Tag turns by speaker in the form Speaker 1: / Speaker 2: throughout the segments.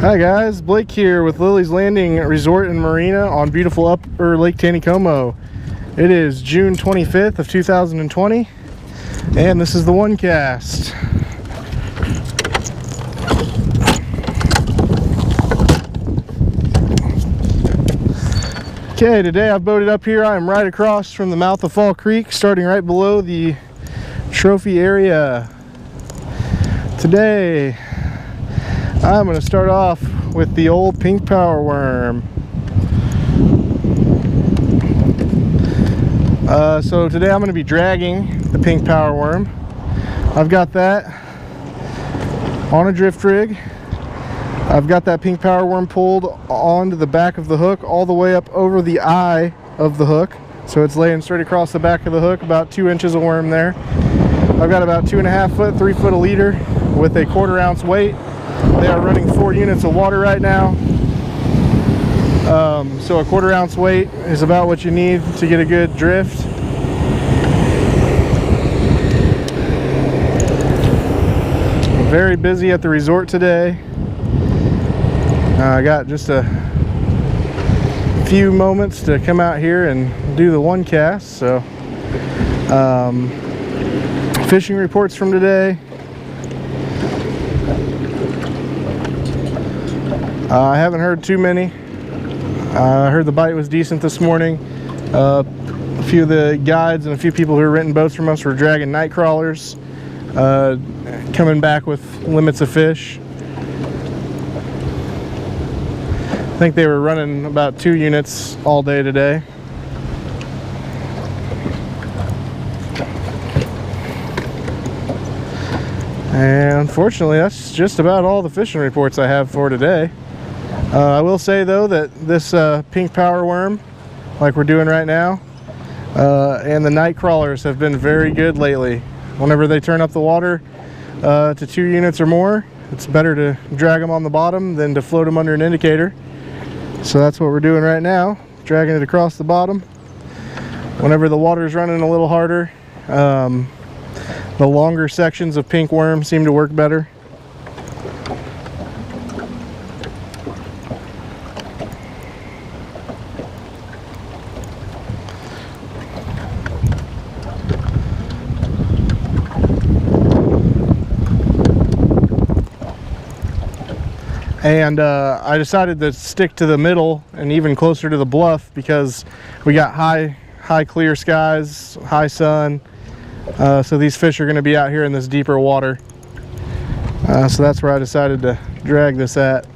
Speaker 1: Hi guys, Blake here with Lilley's Landing Resort and Marina on beautiful Upper Lake Taneycomo. It is June 25th of 2020 and this is the one cast. Okay, today I've boated up here. I'm right across from the mouth of Fall Creek, starting right below the trophy area. Today I'm going to start off with the old pink power worm. So today I'm going to be dragging the pink power worm. I've got that on a drift rig. I've got that pink power worm pulled onto the back of the hook all the way up over the eye of the hook. So it's laying straight across the back of the hook, about 2 inches of worm there. I've got about 2.5 foot, 3 foot of leader with a 1/4 ounce weight. They are running 4 units of water right now. So a 1/4 ounce weight is about what you need to get a good drift. I'm very busy at the resort today. I got just a few moments to come out here and do the one cast. So fishing reports from today. I haven't heard too many. I heard the bite was decent this morning. A few of the guides and a few people who are renting boats from us were dragging night crawlers, coming back with limits of fish. I think they were running about 2 units all day today. And unfortunately, that's just about all the fishing reports I have for today. I will say though that this pink power worm, like we're doing right now, and the night crawlers have been very good lately. Whenever they turn up the water to 2 units or more, it's better to drag them on the bottom than to float them under an indicator. So that's what we're doing right now, dragging it across the bottom. Whenever the water's running a little harder, the longer sections of pink worm seem to work better. And I decided to stick to the middle and even closer to the bluff because we got high clear skies, high sun. So these fish are going to be out here in this deeper water. So that's where I decided to drag this at.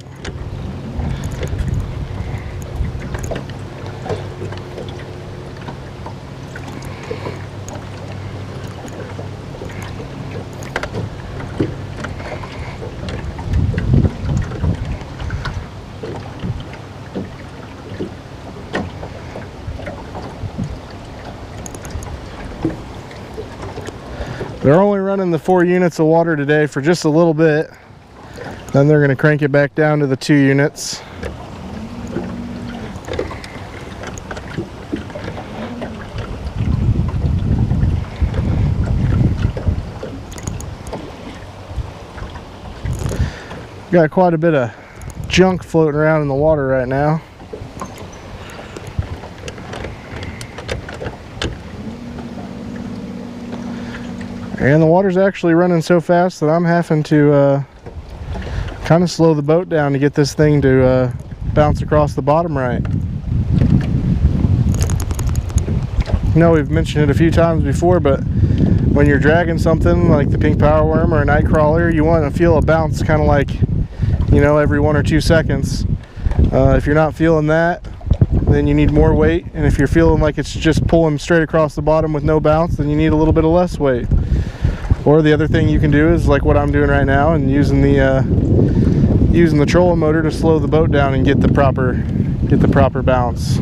Speaker 1: They're only running the 4 units of water today for just a little bit. Then they're going to crank it back down to the 2 units. Got quite a bit of junk floating around in the water right now. And the water's actually running so fast that I'm having to kind of slow the boat down to get this thing to bounce across the bottom right. You know, we've mentioned it a few times before, but when you're dragging something like the pink power worm or a night crawler, you want to feel a bounce kind of like, you know, every 1 or 2 seconds. If you're not feeling that, then you need more weight. And if you're feeling like it's just pulling straight across the bottom with no bounce, then you need a little bit of less weight. Or the other thing you can do is like what I'm doing right now and using the trolling motor to slow the boat down and get the proper bounce.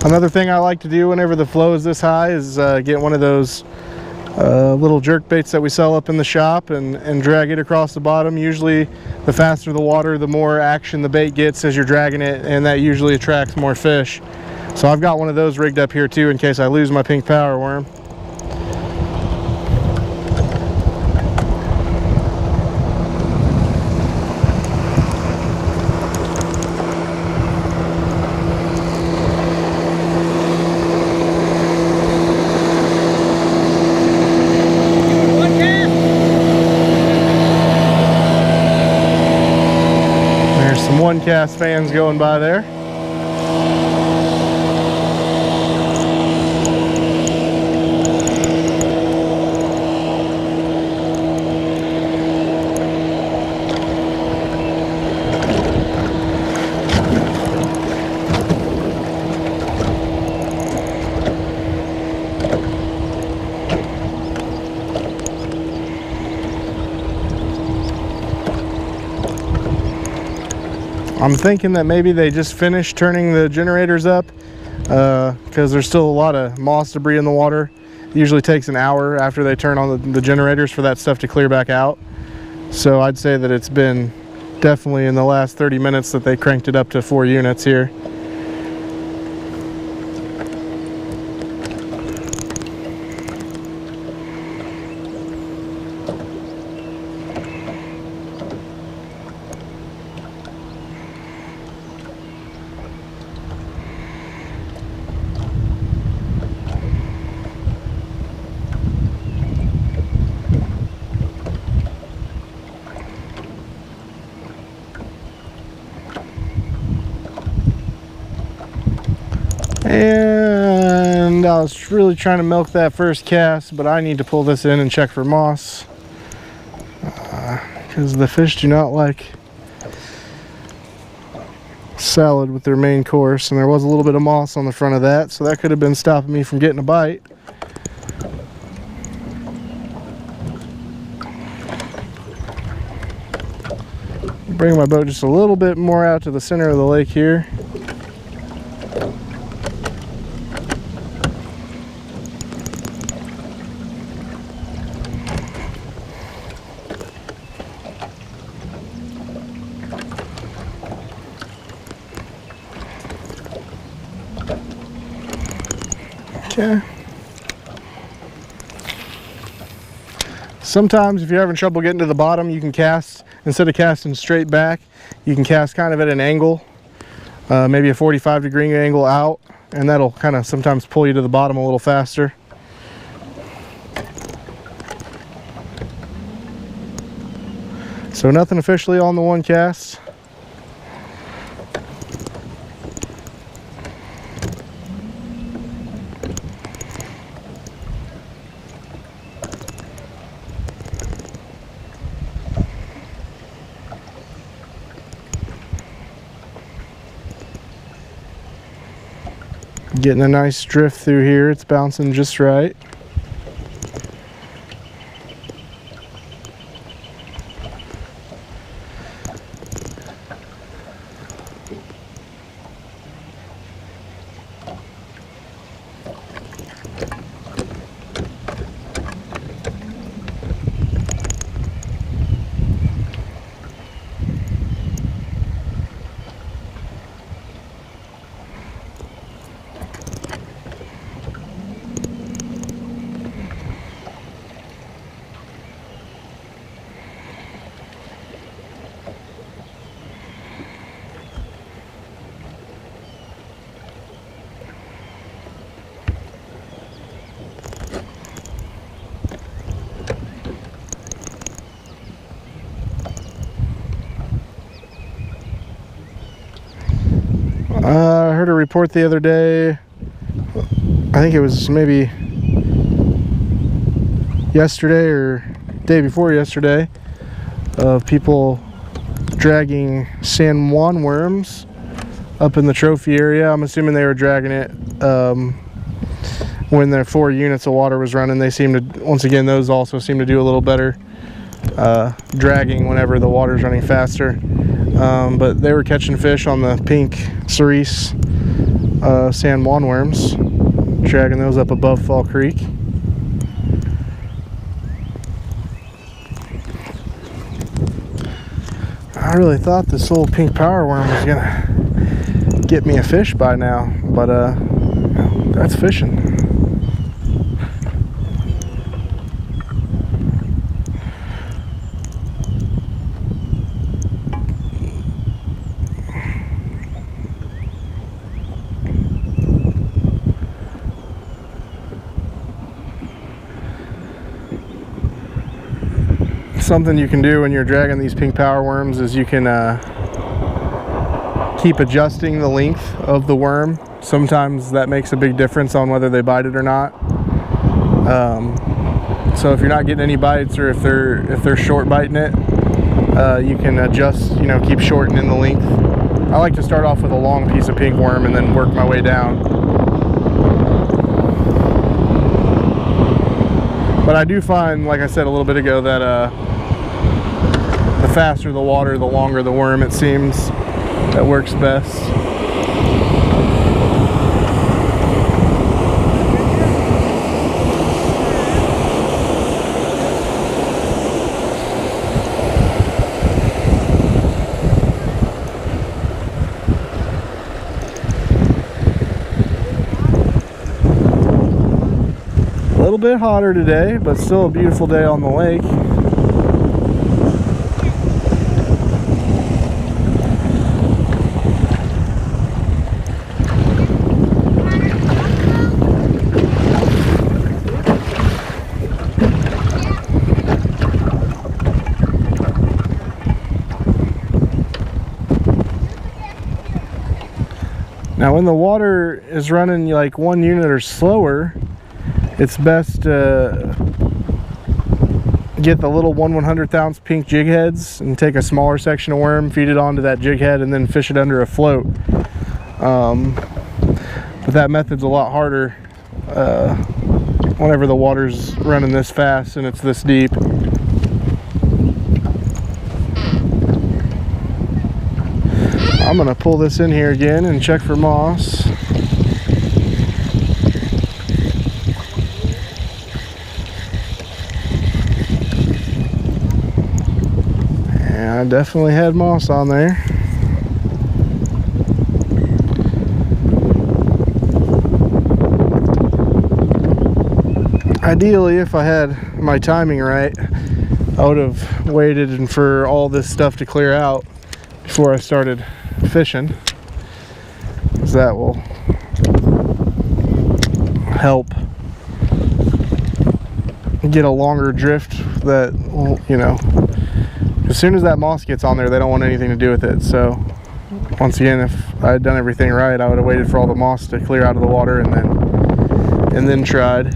Speaker 1: Another thing I like to do whenever the flow is this high is get one of those little jerk baits that we sell up in the shop and drag it across the bottom. Usually the faster the water, the more action the bait gets as you're dragging it, and that usually attracts more fish. So I've got one of those rigged up here too in case I lose my pink power worm. One cast fans going by there. I'm thinking that maybe they just finished turning the generators up because there's still a lot of moss debris in the water. It usually takes an hour after they turn on the generators for that stuff to clear back out. So I'd say that it's been definitely in the last 30 minutes that they cranked it up to 4 units here. And I was really trying to milk that first cast, but I need to pull this in and check for moss because the fish do not like salad with their main course, and there was a little bit of moss on the front of that, so that could have been stopping me from getting a bite. Bring my boat just a little bit more out to the center of the lake here. Okay. Sometimes if you're having trouble getting to the bottom, you can cast, instead of casting straight back, you can cast kind of at an angle, maybe a 45-degree angle out, and that'll kind of sometimes pull you to the bottom a little faster. So nothing officially on the one cast. Getting a nice drift through here, it's bouncing just right. I heard a report the other day, I think it was maybe yesterday or day before yesterday, of people dragging San Juan worms up in the trophy area. I'm assuming they were dragging it when their 4 units of water was running. They seem to, once again, those also seem to do a little better dragging whenever the water's running faster. But they were catching fish on the pink cerise San Juan worms, dragging those up above Fall Creek. I really thought this little pink power worm was gonna get me a fish by now, but that's fishing. Something you can do when you're dragging these pink power worms is you can keep adjusting the length of the worm. Sometimes that makes a big difference on whether they bite it or not. So if you're not getting any bites, or if they're short biting it, you can adjust, you know, keep shortening the length. I like to start off with a long piece of pink worm and then work my way down. But I do find, like I said a little bit ago, that the faster the water, the longer the worm, it seems. That works best. A little bit hotter today, but still a beautiful day on the lake. Now when the water is running like 1 unit or slower, it's best to get the little 1/100th ounce pink jig heads and take a smaller section of worm, feed it onto that jig head, and then fish it under a float. But that method's a lot harder whenever the water's running this fast and it's this deep. I'm gonna pull this in here again and check for moss. And I definitely had moss on there. Ideally, if I had my timing right, I would have waited and for all this stuff to clear out before I started fishing, because that will help get a longer drift. That will, you know, as soon as that moss gets on there, they don't want anything to do with it. So once again, if I had done everything right, I would have waited for all the moss to clear out of the water and then tried.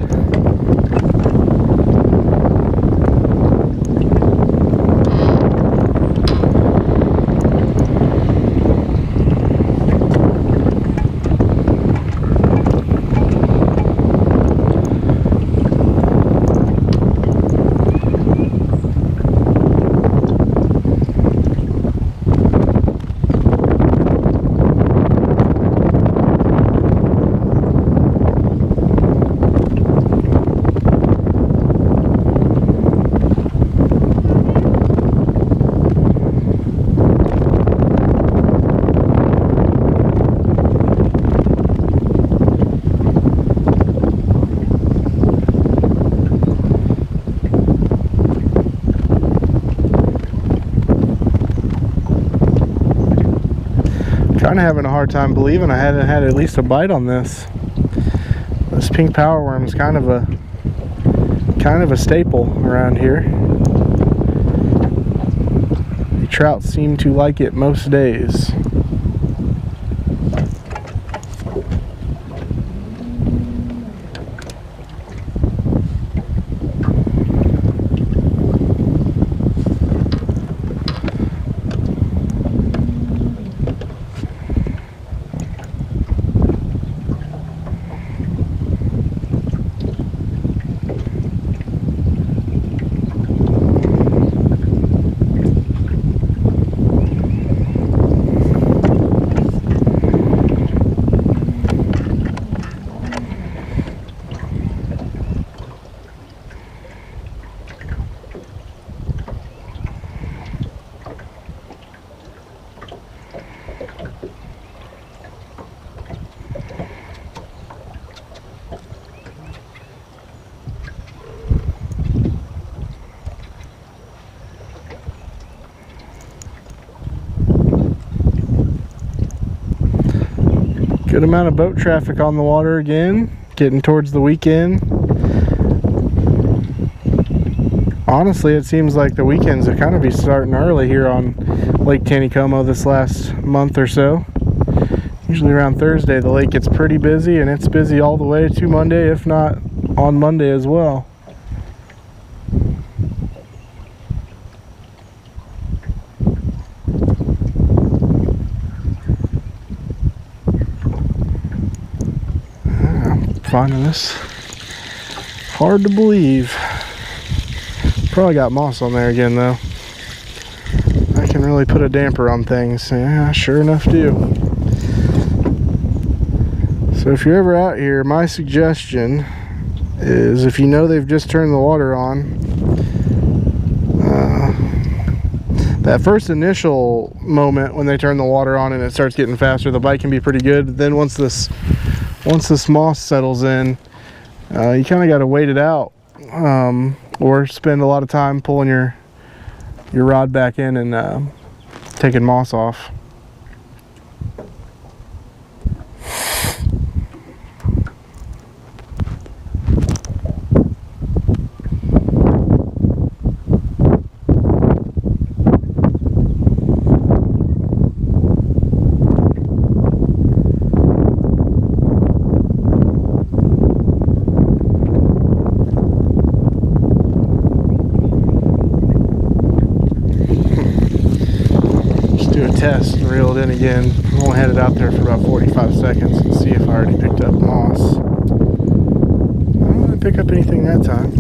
Speaker 1: Kind of having a hard time believing I hadn't had at least a bite on this. This pink power worm is kind of a staple around here. The trout seem to like it most days. Good amount of boat traffic on the water again, getting towards the weekend. Honestly, it seems like the weekends are kind of be starting early here on Lake Taneycomo this last month or so. Usually around Thursday the lake gets pretty busy, and it's busy all the way to Monday, if not on Monday as well. I'm finding this hard to believe. Probably got moss on there again though. I can really put a damper on things. Yeah, sure enough do. So if you're ever out here, my suggestion is, if you know they've just turned the water on, that first initial moment when they turn the water on and it starts getting faster, the bite can be pretty good. Then once this moss settles in, you kind of got to wait it out, or spend a lot of time pulling your rod back in and taking moss off. Test and reel it in again. I'm gonna head it out there for about 45 seconds and see if I already picked up moss. I didn't pick up anything that time.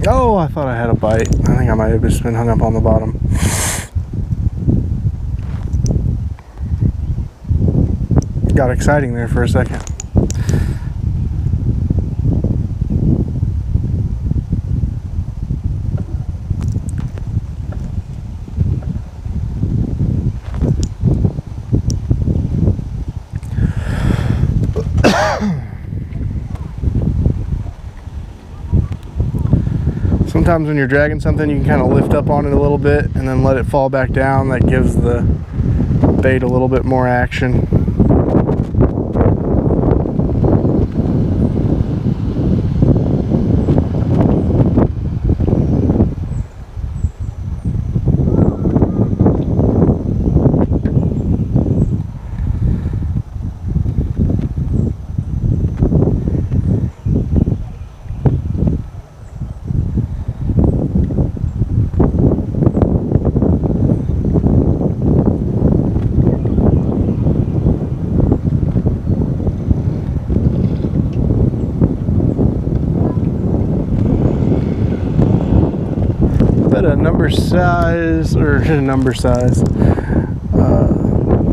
Speaker 1: Oh, I thought I had a bite. I think I might have just been hung up on the bottom. Got exciting there for a second. Sometimes when you're dragging something, you can kind of lift up on it a little bit and then let it fall back down. That gives the bait a little bit more action.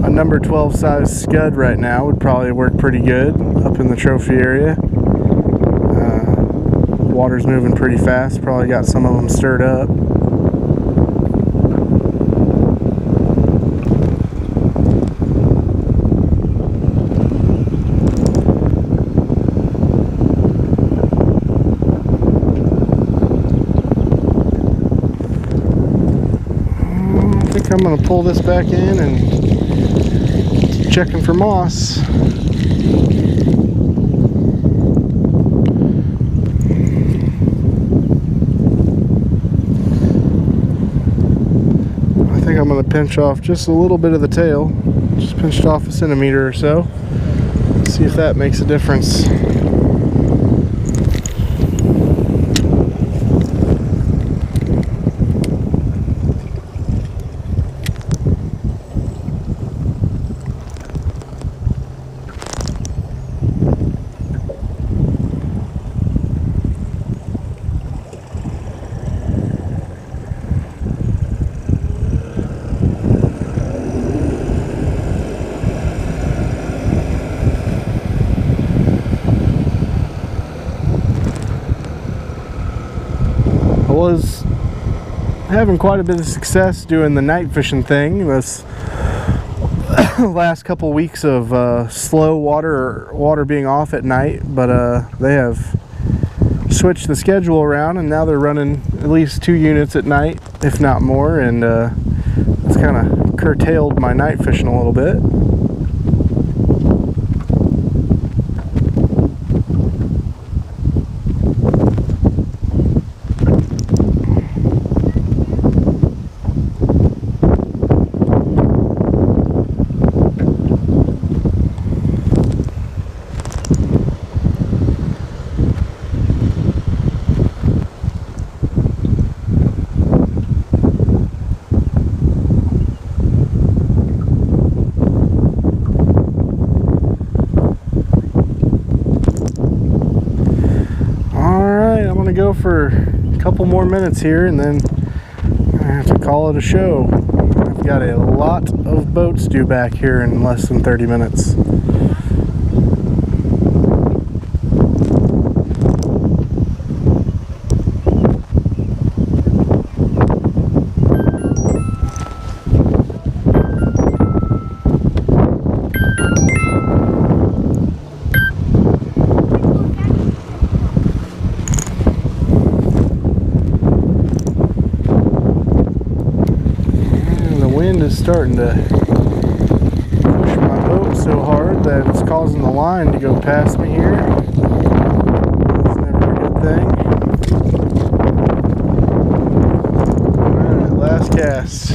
Speaker 1: A number 12 size scud right now would probably work pretty good up in the trophy area. Water's moving pretty fast, probably got some of them stirred up. I'm going to pull this back in and keep checking for moss. I think I'm going to pinch off just a little bit of the tail. Just pinched off a centimeter or so. See if that makes a difference. was having quite a bit of success doing the night fishing thing this last couple weeks of slow water being off at night, but they have switched the schedule around and now they're running at least 2 units at night, if not more, and it's kind of curtailed my night fishing a little bit. Go for a couple more minutes here and then I have to call it a show. I've got a lot of boats due back here in less than 30 minutes. Is starting to push my boat so hard that it's causing the line to go past me here. That's never a good thing. Alright, last cast.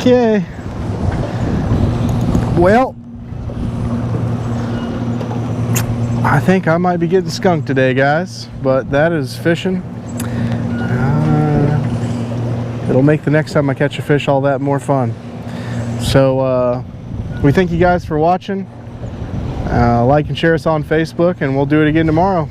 Speaker 1: Okay, well, I think I might be getting skunked today, guys, but that is fishing. It'll make the next time I catch a fish all that more fun. So we thank you guys for watching. Like and share us on Facebook, and we'll do it again tomorrow.